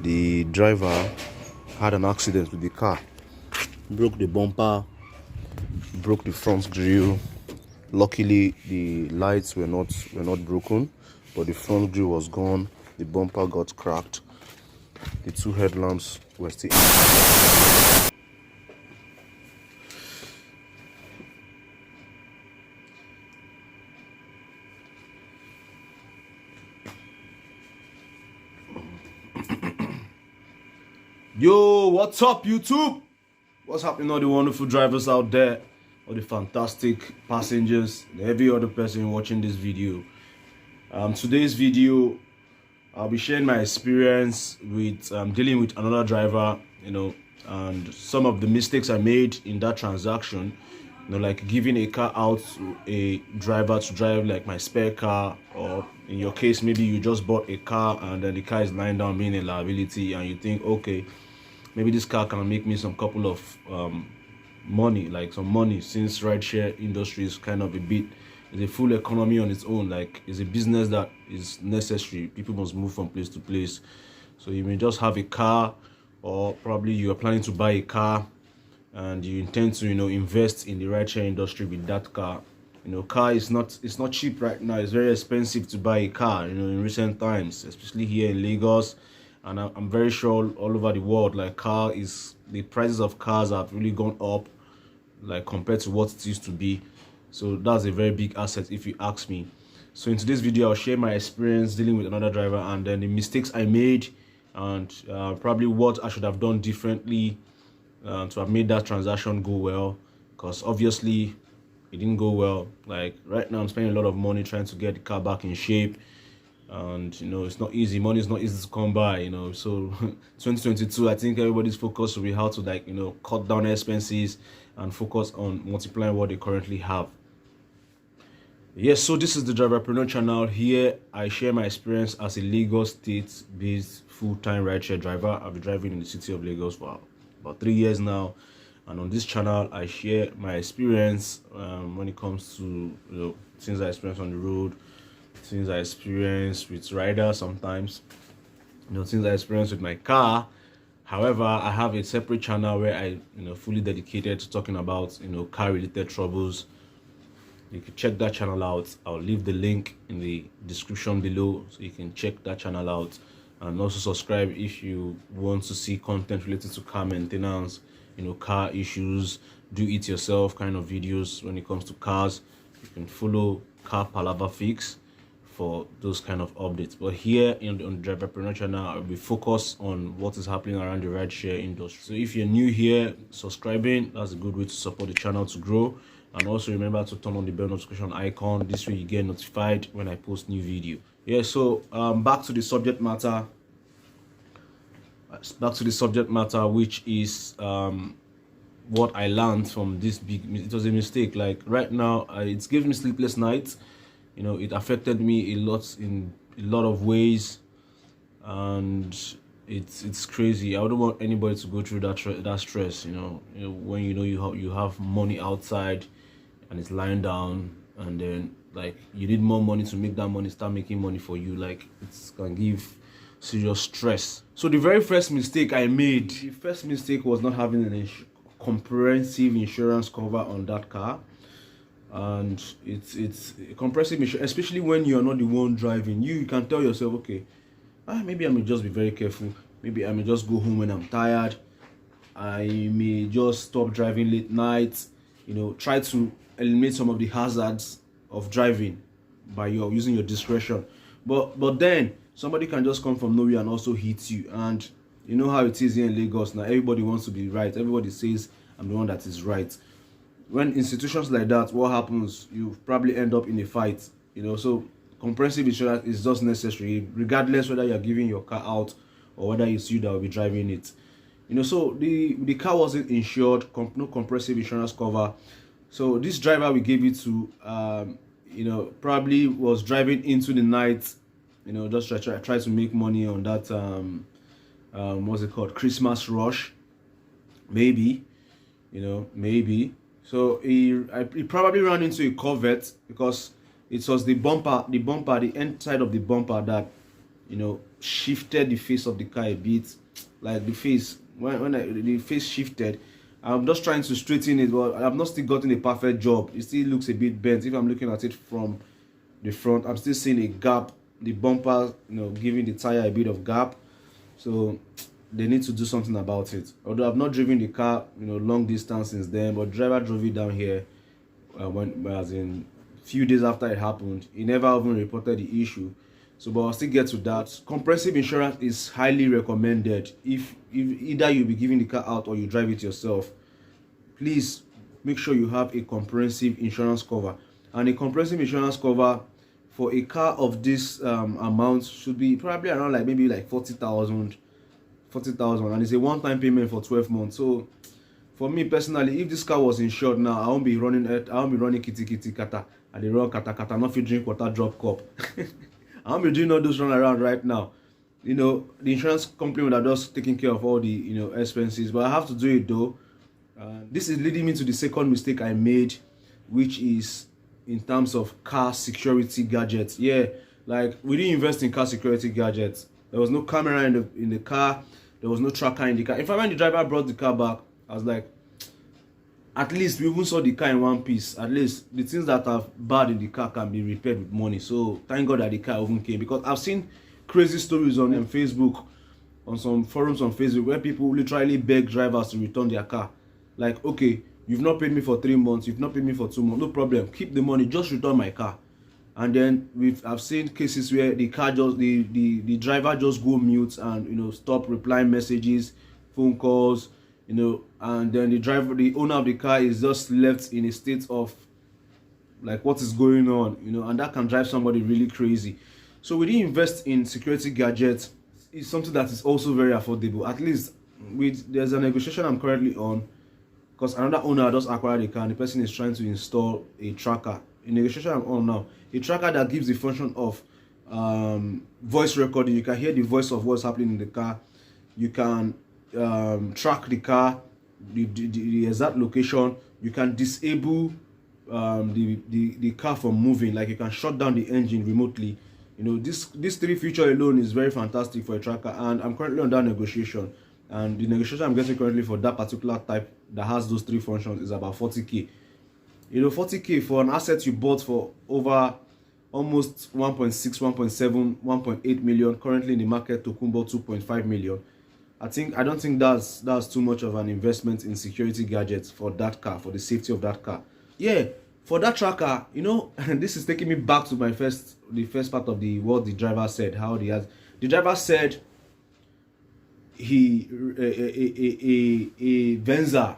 the driver had an accident with the car, broke the bumper, broke the front grille. Luckily the lights were not broken, but the front grille was gone, the bumper got cracked, the two headlamps were still Yo, what's up YouTube? What's happening, all the wonderful drivers out there, all the fantastic passengers, and every other person watching this video. Today's video, I'll be sharing my experience with dealing with another driver, and some of the mistakes I made in that transaction, like giving a car out to a driver to drive like my spare car, or in your case, maybe you just bought a car and then the car is lying down being a liability and you think, okay, maybe this car can make me some couple of money, since rideshare industry is kind of it's a full economy on its own. Like, it's a business that is necessary. People must move from place to place. So you may just have a car, or probably you are planning to buy a car and you intend to invest in the rideshare industry with that car. Car is not cheap right now. It's very expensive to buy a car, in recent times, especially here in Lagos. And I'm very sure all over the world, like the prices of cars have really gone up, like compared to what it used to be. So that's a very big asset if you ask me. So in today's video, I'll share my experience dealing with another driver, and then the mistakes I made, and probably what I should have done differently to have made that transaction go well, because obviously it didn't go well. Like right now, I'm spending a lot of money trying to get the car back in shape. And it's not easy. Money is not easy to come by, so 2022, I think everybody's focus will be how to cut down expenses and focus on multiplying what they currently have. Yes, so this is the Driverpreneur channel. Here I share my experience as a Lagos state based full-time rideshare driver. I've been driving in the city of Lagos for about 3 years now, and on this channel I share my experience when it comes to things I experience on the road, things I experience with riders sometimes, things I experience with my car. However, I have a separate channel where I fully dedicated to talking about car related troubles. You can check that channel out. I'll leave the link in the description below so you can check that channel out, and also subscribe if you want to see content related to car maintenance, car issues, do it yourself kind of videos. When it comes to cars, you can follow Car Palava Fix for those kind of updates. But here on the Driverpreneur channel, I'll be focused on what is happening around the rideshare industry. So if you're new here, subscribing, that's a good way to support the channel to grow. And also remember to turn on the bell notification icon. This way you get notified when I post new video. Yeah, so back to the subject matter. Which is what I learned from this it was a mistake. Like right now, it's giving me sleepless nights. It affected me a lot in a lot of ways, and it's crazy. I wouldn't want anybody to go through that stress. When you have money outside and it's lying down, and then like you need more money to make that money start making money for you. Like it's gonna give serious stress. So the very first mistake I made, was not having a comprehensive insurance cover on that car. And it's a comprehensive insurance, especially when you're not the one driving. You can tell yourself, okay, maybe I may just be very careful, maybe I may just go home when I'm tired, I may just stop driving late nights, try to eliminate some of the hazards of driving by using your discretion. But then somebody can just come from nowhere and also hit you. And you know how it is here in Lagos now. Everybody wants to be right. Everybody says I'm the one that is right. When institutions like that, what happens? You probably end up in a fight. So comprehensive insurance is just necessary, regardless whether you're giving your car out or whether it's you that will be driving it. So the car wasn't insured, no comprehensive insurance cover. So this driver we gave it to, probably was driving into the night, just try to make money on that what's it called, Christmas rush, maybe. So he probably ran into a Corvette, because it was the end side of the bumper that shifted the face of the car a bit. Like the face, the face shifted. I'm just trying to straighten it, but I've not still gotten a perfect job. It still looks a bit bent. If I'm looking at it from the front, I'm still seeing a gap. The bumper, giving the tire a bit of gap. So they need to do something about it. Although I've not driven the car, long distance since then, but driver drove it down here as in few days after it happened. He never even reported the issue. So, but I'll still get to that. Comprehensive insurance is highly recommended. If either you'll be giving the car out or you drive it yourself, please make sure you have a comprehensive insurance cover. And a comprehensive insurance cover for a car of this amount should be probably around maybe 40,000, and it's a one-time payment for 12 months. So for me personally, if this car was insured now, I won't be running kitty kata, and they run kata, not fit drink water, drop cup. I won't be doing all those run around right now. The insurance company would have just taken care of all the expenses, but I have to do it though. This is leading me to the second mistake I made, which is in terms of car security gadgets. Yeah, we didn't invest in car security gadgets. There was no camera in the car. There was no tracker in the car. In fact, when the driver brought the car back, I was like, at least we even saw the car in one piece. At least the things that are bad in the car can be repaired with money. So thank God that the car even came, because I've seen crazy stories on Facebook, on some forums on Facebook, where people literally beg drivers to return their car. Like, okay, you've not paid me for 3 months, you've not paid me for 2 months, no problem, keep the money, just return my car. And then I've seen cases where the driver just go mute and stop replying messages, phone calls, and then the owner of the car is just left in a state of what is going on, and that can drive somebody really crazy. So we didn't invest in security gadgets. It's something that is also very affordable. At least there's a negotiation I'm currently on, because another owner just acquired a car and the person is trying to install a tracker. In negotiation I'm on now, a tracker that gives the function of voice recording. You can hear the voice of what's happening in the car. You can track the car, the exact location. You can disable the car from moving. You can shut down the engine remotely. This 3 feature alone is very fantastic for a tracker, and I'm currently on that negotiation. And the negotiation I'm getting currently for that particular type that has those 3 functions is about 40k. 40k for an asset you bought for over almost 1.6, 1.7, 1.8 million. Currently in the market, Tokumbo 2.5 million. I don't think that's too much of an investment in security gadgets for that car, for the safety of that car. Yeah, for that tracker, and this is taking me back to the first part of what the driver said. The driver said a Venza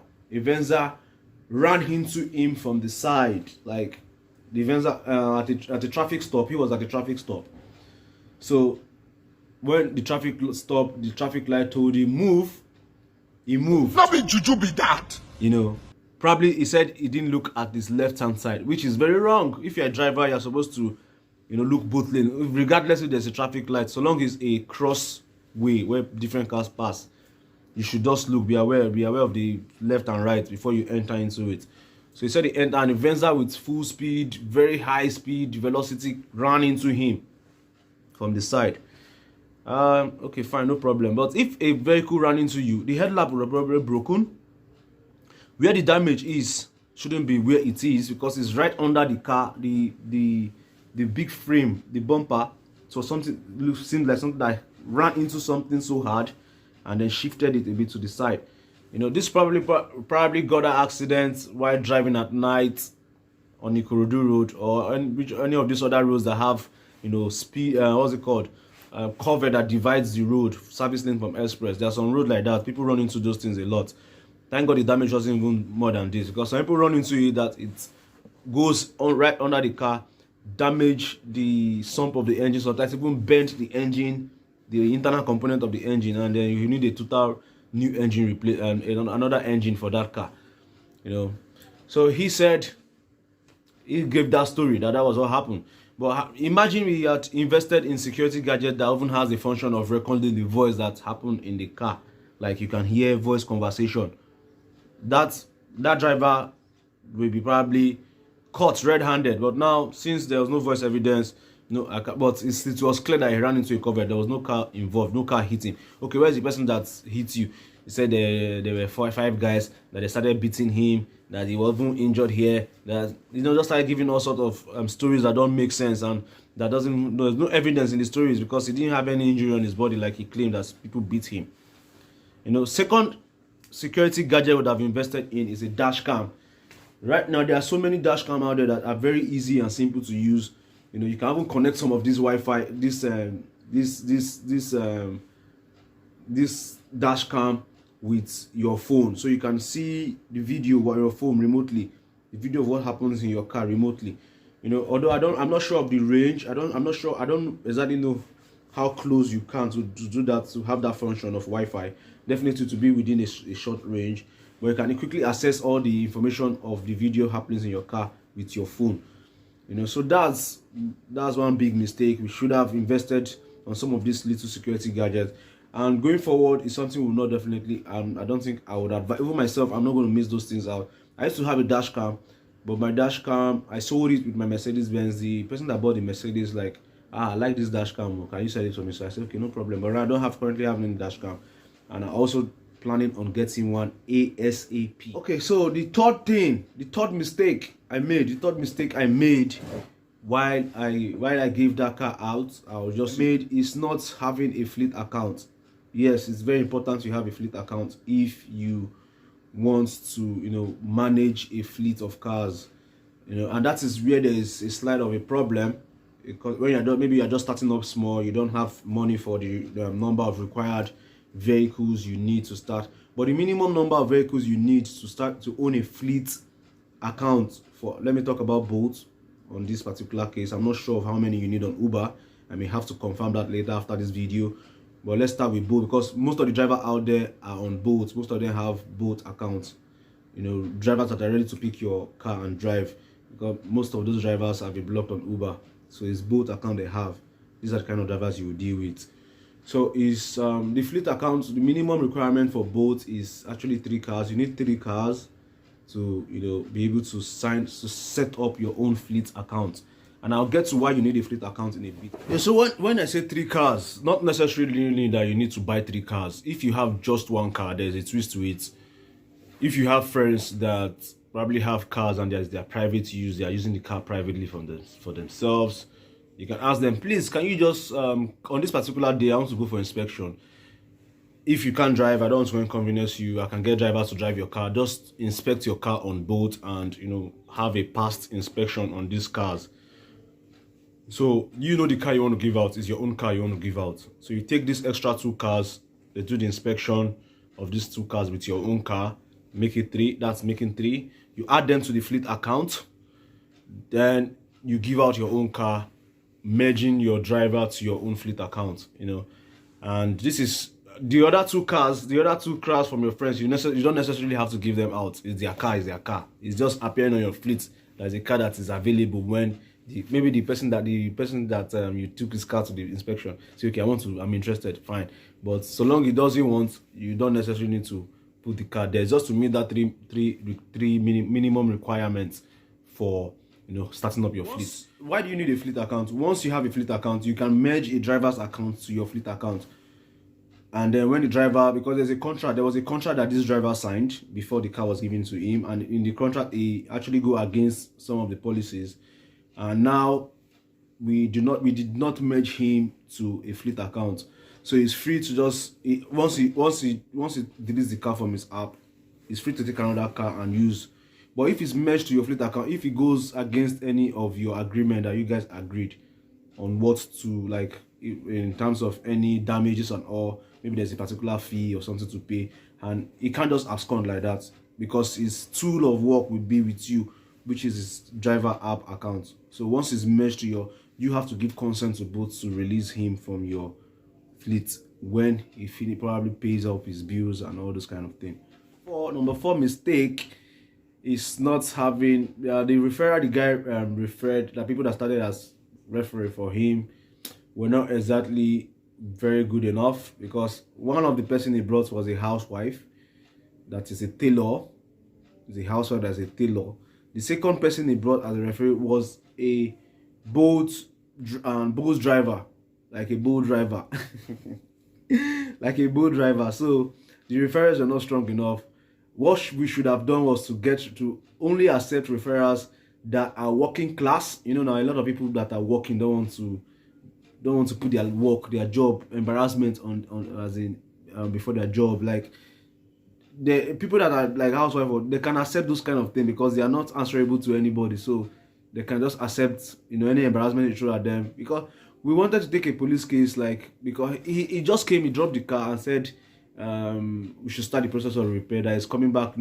ran into him from the side. The Venza at the traffic stop. He was at the traffic stop. So when the traffic stopped, the traffic light told him move. He moved. Not be juju be that. Probably he said he didn't look at his left-hand side, which is very wrong. If you're a driver, you're supposed to, look both lanes, regardless if there's a traffic light. So long as a crossway where different cars pass, you should just look, be aware of the left and right before you enter into it. So he said he entered, and the Venza with full speed, very high speed, velocity, ran into him from the side. Okay, fine, no problem. But if a vehicle ran into you, the headlamp will probably be broken. Where the damage is shouldn't be where it is, because it's right under the car, the big frame, the bumper. So seems like something that ran into something so hard and then shifted it a bit to the side. This probably got an accident while driving at night on Ikorodu Road, or any of these other roads that have speed, what's it called, cover that divides the road, service lane from express. There are some roads like that. People run into those things a lot. Thank God the damage wasn't even more than this, because some people run into it that it goes on right under the car, damage the sump of the engine, sometimes even bent the engine, the internal component of the engine, and then you need a total new engine replace and another engine for that car. So he said, he gave that story that was what happened. But imagine we had invested in security gadget that even has the function of recording the voice that happened in the car. You can hear voice conversation. That driver will be probably caught red-handed. But now, since there was no voice evidence, No, but it was clear that he ran into a cover. There was no car involved, no car hit him. Okay, where's the person that hit you? He said there were 4 or 5 guys that they started beating him, that he wasn't injured here, that just started giving all sort of stories that don't make sense, and that doesn't. There's no evidence in the stories because he didn't have any injury on his body like he claimed that people beat him. Second security gadget would have invested in is a dash cam. Right now, there are so many dash cam out there that are very easy and simple to use. You can even connect some of these Wi-Fi, this dash cam with your phone, so you can see the video on your phone remotely, the video of what happens in your car remotely. Although I'm not sure of the range. I don't exactly know how close you can to do that, to have that function of Wi-Fi. Definitely to be within a short range, but you can quickly access all the information of the video happenings in your car with your phone. So that's one big mistake. We should have invested on some of these little security gadgets, and going forward is something we'll not definitely. I don't think I would advise. Even myself, I'm not going to miss those things out. I used to have a dash cam, but my dash cam, I sold it with my Mercedes Benz. The person that bought the Mercedes I like this dash cam. Can you sell it for me? So I said, okay, no problem. But I don't currently have any dash cam, and I also planning on getting one ASAP. Okay, so the third mistake I made while I gave that car out, is not having a fleet account. Yes, it's very important to have a fleet account if you want to manage a fleet of cars. And that is where there is a slight of a problem, because when you're just starting up small, you don't have money for the number of required vehicles you need to start. But the minimum number of vehicles you need to start to own a fleet account for, let me talk about Bolt on this particular case. I'm not sure of how many you need on Uber. I may have to confirm that later after this video, but let's start with Bolt, because most of the drivers out there are on Bolt. Most of them have Bolt accounts, drivers that are ready to pick your car and drive, because most of those drivers have been blocked on Uber, so it's Bolt account they have. These are the kind of drivers you will deal with. So is the fleet account, the minimum requirement for Bolt is actually 3 cars. You need 3 cars to be able to set up your own fleet account, and I'll get to why you need a fleet account in a bit. Yeah, so when I say 3 cars, not necessarily that you need to buy 3 cars. If you have just 1 car, there's a twist to it. If you have friends that probably have cars and there's their private use, they are using the car privately for themselves, you can ask them, please, can you just on this particular day I want to go for inspection. If you can't drive, I don't want to inconvenience you, I can get drivers to drive your car. Just inspect your car on Bolt and have a past inspection on these cars. So the car you want to give out is your own car you want to give out. So you take these extra 2 cars, they do the inspection of these 2 cars with your own car, make it 3. That's making 3. You add them to the fleet account, then you give out your own car, merging your driver to your own fleet account. And this is the other 2 cars from your friends. You don't necessarily have to give them out. It's their car. It's just appearing on your fleet. There's a car that is available when maybe the person that you took his car to the inspection say, okay, I'm interested, fine. But so long he doesn't want, you don't necessarily need to put the car there, just to meet that three minimum requirements for starting up your fleet. Why do you need a fleet account? Once you have a fleet account, you can merge a driver's account to your fleet account. And then when the driver, because there was a contract that this driver signed before the car was given to him, and in the contract he actually go against some of the policies, and now we did not merge him to a fleet account. So he's free to just once he deletes the car from his app, he's free to take another car and use. But if it's merged to your fleet account, if it goes against any of your agreement that you guys agreed on what to in terms of any damages and all, maybe there's a particular fee or something to pay, and he can't just abscond like that, because his tool of work will be with you, which is his driver app account. So once it's merged to you have to give consent to both to release him from your fleet when he probably pays off his bills and all those kind of thing. Number 4 mistake is not having the referral. The guy referred, the people that started as referee for him were not exactly very good enough, because one of the person he brought was a housewife that is a tailor. Is a housewife that's a tailor. The second person he brought as a referee was a Bolt bold driver, like a bold driver. Like a bold driver. So the referrals are not strong enough. What we should have done was to get to only accept referrals that are working class. Now a lot of people that are working don't want to put their work, their job embarrassment on as in before their job. Like the people that are like housewife, they can accept those kind of things because they are not answerable to anybody. So they can just accept any embarrassment you throw at them. Because we wanted to take a police case, like, because he just came, he dropped the car and said we should start the process of repair, that is coming back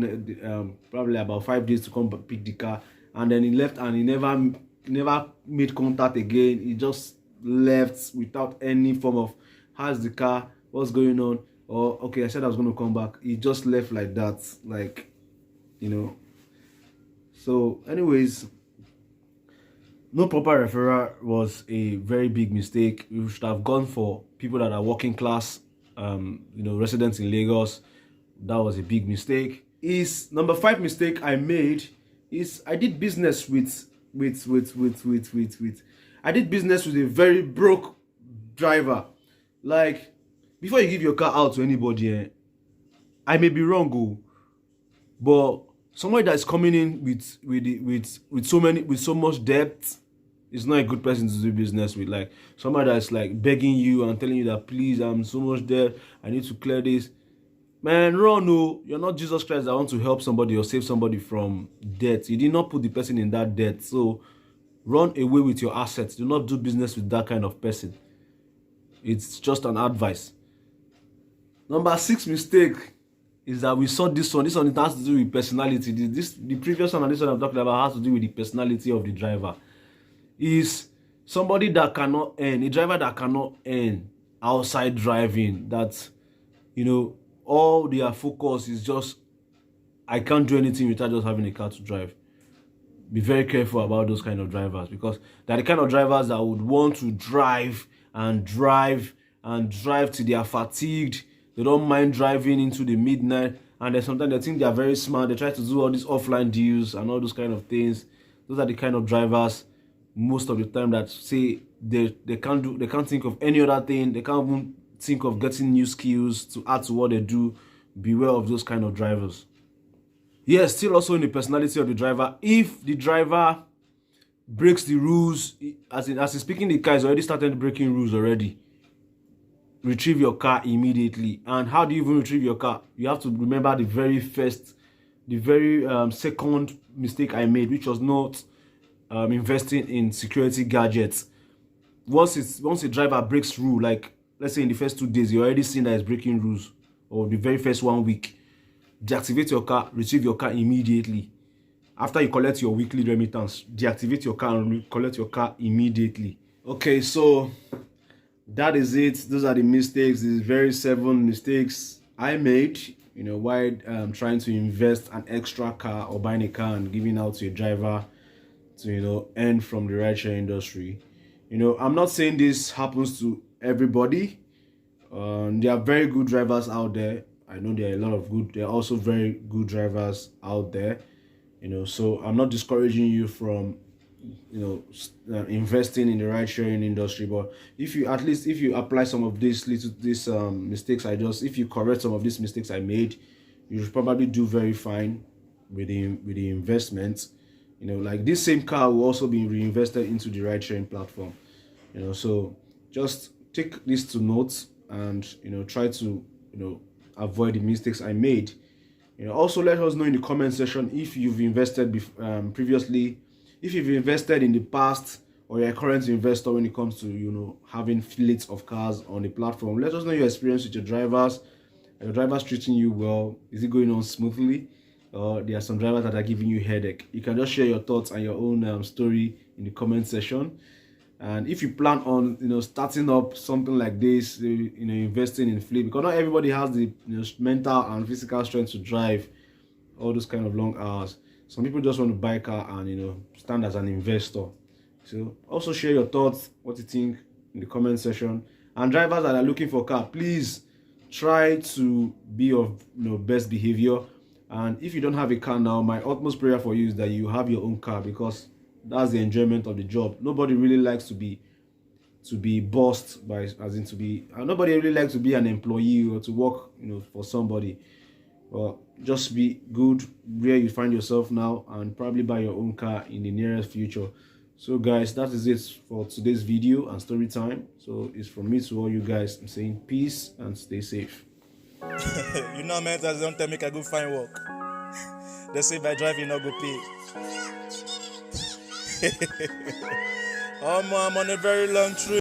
probably about 5 days to come pick the car. And then he left and he never made contact again. He just left without any form of how's the car, what's going on, or okay, I said I was going to come back. He just left like that, like, so anyways, no proper referral was a very big mistake. We should have gone for people that are working class, residents in Lagos. That was a big mistake. Is number 5 mistake I made is I did business with I did business with a very broke driver. Like, before you give your car out to anybody, I may be wrong, but somebody that is coming in with so much debt is not a good person to do business with. Like somebody that's like begging you and telling you that, please, I'm so much debt, I need to clear this. Man, run. No, you're not Jesus Christ that want to help somebody or save somebody from debt. You did not put the person in that debt. So run away with your assets. Do not do business with that kind of person. It's just an advice. Number 6 mistake is that we saw this one. This one, it has to do with personality. The previous one and this one I'm talking about has to do with the personality of the driver. Is somebody that cannot earn, a driver that cannot earn outside driving, that all their focus is just, I can't do anything without just having a car to drive. Be very careful about those kind of drivers, because they're the kind of drivers that would want to drive and drive and drive till they are fatigued. They don't mind driving into the midnight, and then sometimes they think they are very smart. They try to do all these offline deals and all those kind of things. Those are the kind of drivers most of the time that say they can't think of any other thing. They can't even think of getting new skills to add to what they do. Beware of those kind of drivers. Yes, still also in the personality of the driver. If the driver breaks the rules, as he's speaking, the car is already started breaking rules already, retrieve your car immediately. And how do you even retrieve your car? You have to remember the very second mistake I made, which was not investing in security gadgets. Once a driver breaks rule, like let's say in the first 2 days, you already seen that it's breaking rules, or the very first 1 week, deactivate your car, retrieve your car immediately. After you collect your weekly remittance, deactivate your car and collect your car immediately. Okay, so that is it. Those are the mistakes, these very 7 mistakes I made, while trying to invest an extra car or buying a car and giving out to a driver to, earn from the rideshare industry. I'm not saying this happens to everybody. There are very good drivers out there. I know there are also very good drivers out there. So I'm not discouraging you from investing in the ride sharing industry, but if you apply some of these mistakes if you correct some of these mistakes I made, you should probably do very fine with the investments. Like this same car will also be reinvested into the ride sharing platform. So just take this to notes and try to avoid the mistakes I made. Also let us know in the comment section if you've invested previously, if you've invested in the past, or you're a current investor when it comes to having fleets of cars on the platform. Let us know your experience with your drivers. Are your drivers treating you well? Is it going on smoothly? Or there are some drivers that are giving you headache? You can just share your thoughts and your own story in the comment section. And if you plan on starting up something like this, investing in fleet, because not everybody has the mental and physical strength to drive all those kind of long hours. Some people just want to buy a car and stand as an investor. So also share your thoughts, what you think, in the comment section. And drivers that are looking for a car, please try to be of best behavior. And if you don't have a car now, my utmost prayer for you is that you have your own car, because that's the enjoyment of the job. Nobody really likes to be to be bossed by, as in to be, nobody really likes to be an employee or to work, for somebody. Well, just be good where you find yourself now and probably buy your own car in the nearest future. So guys, that is it for today's video and story time. So it's from me to all you guys. I'm saying peace and stay safe. You know, mentors don't tell me I go find work. They say by driving not go pay. I'm on a very long trip.